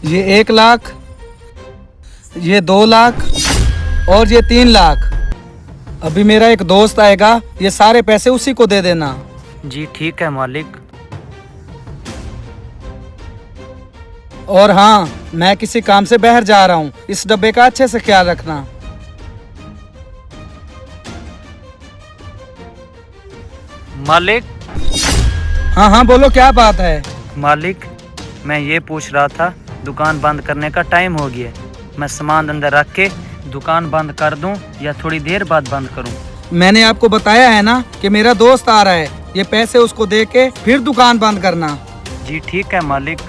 ये 1 लाख, ये 2 लाख और ये 3 लाख। अभी मेरा एक दोस्त आएगा, ये सारे पैसे उसी को दे देना। जी ठीक है मालिक। और हाँ, मैं किसी काम से बाहर जा रहा हूँ, इस डब्बे का अच्छे से ख्याल रखना। मालिक। हाँ हाँ बोलो, क्या बात है? मालिक, मैं ये पूछ रहा था, दुकान बंद करने का टाइम हो गया, मैं सामान अंदर रख के दुकान बंद कर दूं या थोड़ी देर बाद बंद करूं? मैंने आपको बताया है ना कि मेरा दोस्त आ रहा है, ये पैसे उसको दे के फिर दुकान बंद करना। जी ठीक है मालिक।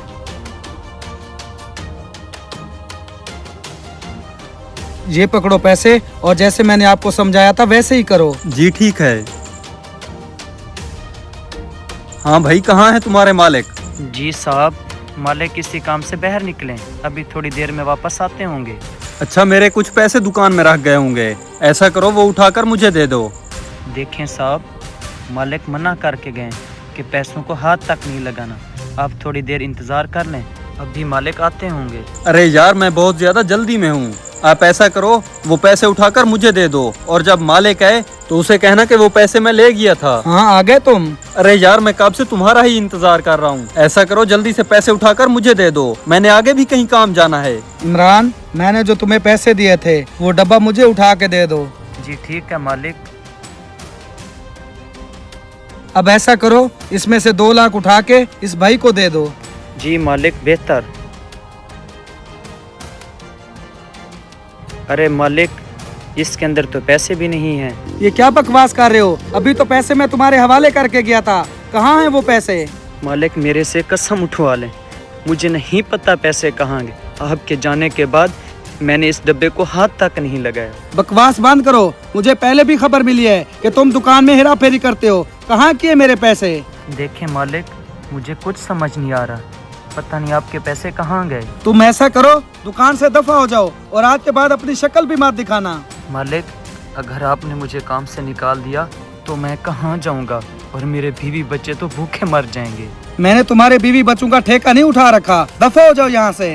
ये पकड़ो पैसे, और जैसे मैंने आपको समझाया था वैसे ही करो। जी ठीक है। हाँ भाई, कहाँ है तुम्हारे मालिक? जी साहब, मालिक किसी काम से बाहर निकले, अभी थोड़ी देर में वापस आते होंगे। अच्छा, मेरे कुछ पैसे दुकान में रख गए होंगे, ऐसा करो वो उठाकर मुझे दे दो। देखें साहब, मालिक मना करके गए कि पैसों को हाथ तक नहीं लगाना, आप थोड़ी देर इंतजार कर लें, अभी मालिक आते होंगे। अरे यार, मैं बहुत ज्यादा जल्दी में हूँ, आप ऐसा करो वो पैसे उठाकर मुझे दे दो, और जब मालिक आए तो उसे कहना कि वो पैसे मैं ले गया था। हाँ, आ गए तुम? अरे यार, मैं कब से तुम्हारा ही इंतजार कर रहा हूँ, ऐसा करो जल्दी से पैसे उठाकर मुझे दे दो, मैंने आगे भी कहीं काम जाना है। इमरान, मैंने जो तुम्हें पैसे दिए थे वो डब्बा मुझे उठा के दे दो। जी ठीक है मालिक। अब ऐसा करो, इसमें से 2 लाख उठा के इस भाई को दे दो। जी मालिक, बेहतर। अरे मालिक, इसके अंदर तो पैसे भी नहीं हैं। ये क्या बकवास कर रहे हो? अभी तो पैसे मैं तुम्हारे हवाले करके गया था, कहाँ हैं वो पैसे? मालिक, मेरे से कसम उठवा लें, मुझे नहीं पता पैसे कहाँ गए, आपके जाने के बाद मैंने इस डब्बे को हाथ तक नहीं लगाया। बकवास बंद करो, मुझे पहले भी खबर मिली है कि तुम दुकान में हेरा फेरी करते हो। कहाँ किए मेरे पैसे? देखें मालिक, मुझे कुछ समझ नहीं आ रहा, पता नहीं आपके पैसे कहाँ गए। तुम ऐसा करो, दुकान से दफा हो जाओ और आज के बाद अपनी शक्ल भी मत दिखाना। मालिक, अगर आपने मुझे काम से निकाल दिया तो मैं कहाँ जाऊँगा, और मेरे बीवी बच्चे तो भूखे मर जाएंगे। मैंने तुम्हारे बीवी बच्चों का ठेका नहीं उठा रखा, दफा हो जाओ यहाँ से।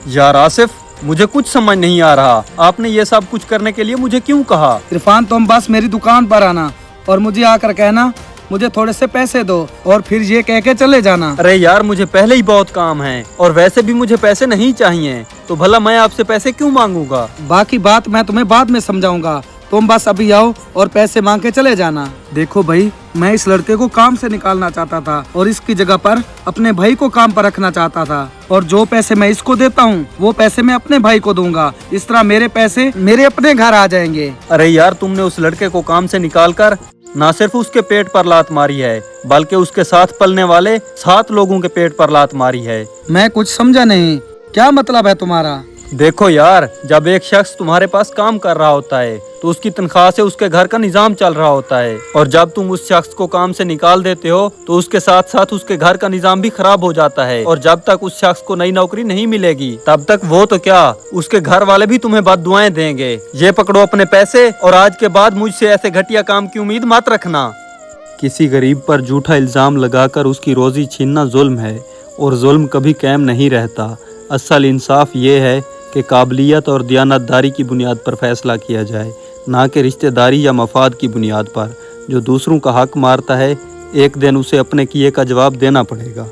यार आसिफ, मुझे कुछ समझ नहीं आ रहा, आपने ये सब कुछ करने के लिए मुझे क्यों कहा? इरफान, तुम बस मेरी दुकान पर आना और मुझे आकर कहना मुझे थोड़े से पैसे दो, और फिर ये कह के चले जाना। अरे यार, मुझे पहले ही बहुत काम है, और वैसे भी मुझे पैसे नहीं चाहिए, तो भला मैं आपसे पैसे क्यों मांगूंगा? बाकी बात मैं तुम्हें बाद में समझाऊंगा, तुम बस अभी आओ और पैसे मांग के चले जाना। देखो भाई, मैं इस लड़के को काम से निकालना चाहता था और इसकी जगह पर अपने भाई को काम पर रखना चाहता था, और जो पैसे मैं इसको देता हूँ वो पैसे मैं अपने भाई को दूंगा। इस तरह मेरे पैसे मेरे अपने घर आ जाएंगे। अरे यार, तुमने उस लड़के को काम से निकाल कर न सिर्फ उसके पेट पर लात मारी है, बल्कि उसके साथ पलने वाले 7 लोगों के पेट पर लात मारी है। मैं कुछ समझा नहीं, क्या मतलब है तुम्हारा? देखो यार, जब एक शख्स तुम्हारे पास काम कर रहा होता है तो उसकी तनख्वाह से उसके घर का निजाम चल रहा होता है, और जब तुम उस शख्स को काम से निकाल देते हो तो उसके साथ साथ उसके घर का निजाम भी खराब हो जाता है, और जब तक उस शख्स को नई नौकरी नहीं मिलेगी तब तक वो तो क्या, उसके घर वाले भी तुम्हें बददुआएं देंगे। ये पकड़ो अपने पैसे, और आज के बाद मुझसे ऐसे घटिया काम की उम्मीद मत रखना। किसी गरीब पर झूठा इल्जाम लगाकर उसकी रोजी छीनना जुल्म है, और जुल्म कभी कायम नहीं रहता। असल इंसाफ ये है कि काबिलियत और दयानतदारी की बुनियाद पर फैसला किया जाए, ना कि रिश्तेदारी या मफाद की बुनियाद पर। जो दूसरों का हक मारता है, एक दिन उसे अपने किए का जवाब देना पड़ेगा।